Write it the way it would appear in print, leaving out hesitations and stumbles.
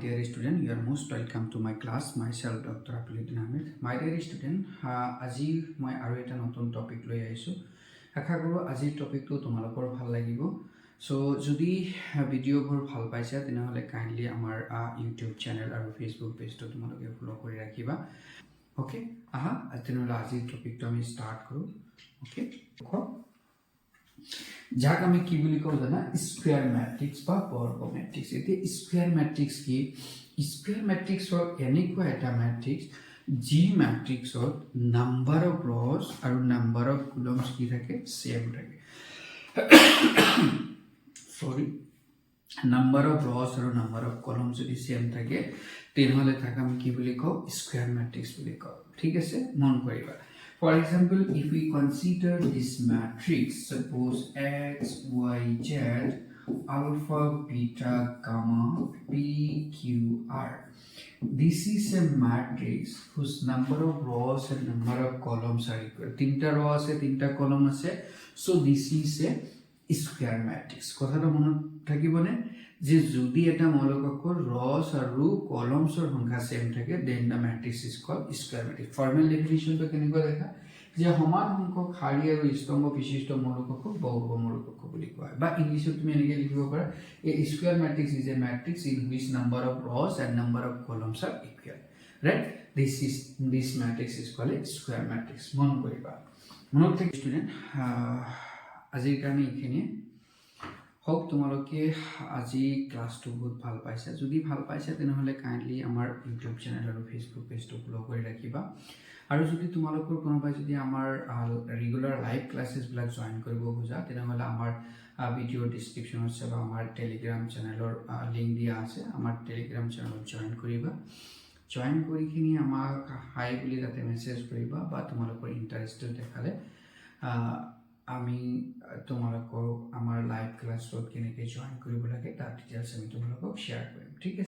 dear student, you are most welcome to my class. Myself, Dr. Apil Sir. My dear student, আজি মই আৰু এটা নতুন topic লৈ আহিছো। আশা কৰো আজিৰ টপিকটো তোমালোকৰ ভাল লাগিব। সো যদি ভিডিওবোৰ ভাল পাইছা তেনেহলে কাইন্ডলি আমাৰ ইউটিউব চেনেল আৰু ফেসবুক পেজটো তোমালোকে ফলো কৰি ৰাখিবা। ওকে, তেনেহলে আজিৰ টপিকটো আমি স্টাৰ্ট কৰো। ওকে, যাক আমি কি বুলি কওঁ জানা, স্কয়ার ম্যাট্রিক্স বা বর্গ ম্যাট্রিক্স। এতে স্কয়ার ম্যাট্রিক্স কি? স্কয়ার ম্যাট্রিক্স হল এনেকুৱা এটা ম্যাট্ৰিক্স যি ম্যাট্ৰিক্সত নাম্বাৰ অফ ৰস আৰু নাম্বাৰ অফ কলমস কি থাকে, সেম থাকে। সৰি, নাম্বাৰ অফ ৰস আৰু নাম্বার অফ কলমস যদি সেম থাকে তেনেহলে তাক আমি কি বুলি কওঁ, স্কয়ার ম্যাট্রিক্স বুলি কওঁ। ঠিক আছে, মন কৰিবা। For example, if we consider this matrix, suppose x, y, z, alpha, beta, gamma, p, q, r. This is a matrix whose number of rows and number of columns are equal. Tinta row ase, tinta column ase. So this is a square matrix. Kothata monot thakibone je jodi eta molokakor rows aru columns or সংখ্যা same থাকে, then the matrix is called square matrix. Formal definition to কেনেকৈ দেখা যে সমান সংখ্যক শাৰী আৰু স্তম্ভ বিশিষ্ট মৌলিকক বহু মৌলিকক বুলি কয়। বা ইংলিশত তুমি এনেকৈ লিখিব পাৰা, a square matrix is a matrix in which number of rows and number of columns are equal. Right? This matrix is called a square matrix. মন কৰিবা। মনত থাকি স্টুডেন্ট, আজিৰ কাৰণে এইখিনি। হোপ তোমালোকে আজি ক্লাছটো বহুত ভাল পাইছা। যদি ভাল পাইছা তেনেহলে কাইন্ডলি আমাৰ ইউটিউব চেনেল আৰু ফেসবুক পেজটো ফলো কৰি ৰাখিবা। আৰু যদি তোমালোকৰ কোনোবাই যদি আমাৰ ৰেগুলাৰ লাইভ ক্লাसेছ বিলাক জয়েন কৰিব খোজা তেনেহলে আমাৰ ভিডিও ডেসক্ৰিপচনত আছে বা আমাৰ টেলিগ্ৰাম চেনেলৰ লিংক দিয়া আছে। আমাৰ টেলিগ্ৰাম চেনেলত জয়েন কৰিবা। জয়েন কৰি কিনি আমাক হাই বুলি তাতে মেছেজ কৰিবা বা তোমালোকৰ ইন্টাৰেষ্ট দেখালে আমি তোমালোকক আমাৰ লাইভ ক্লাছত কেনেকৈ জয়েন কৰিব লাগে তাৰ ডিটেইলছ আমি তোমালোকক শ্বেয়াৰ কৰিম। ঠিক আছে।